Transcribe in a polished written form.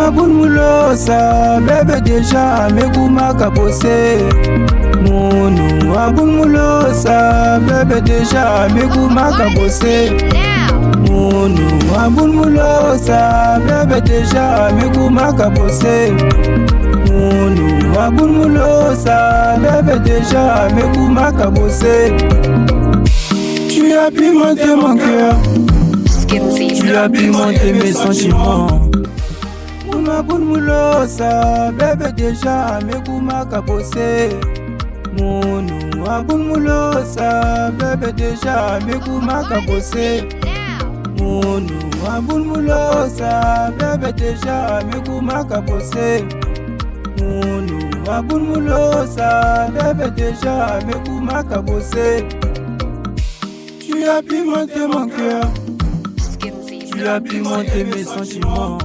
abunmulosa, bébé déjà, Meguma kabose. Munu abunmulosa, bébé déjà, Meguma kabose. Munu abunmulosa, bébé déjà, Meguma kabose. Munu abunmulosa, bébé déjà, Meguma kabose. Tu as pimenté mon cœur, tu as pimenté mes sentiments. Munu abunmulosa, bébé déjà, Meguma kabose. Munu abunmulosa, bébé déjà, Meguma kabose. Munu abunmulosa, bébé déjà, Meguma kabose. Munu abunmulosa, bébé déjà, Meguma kabose. Tu as pimenté mon cœur, tu as pimenté mes sentiments.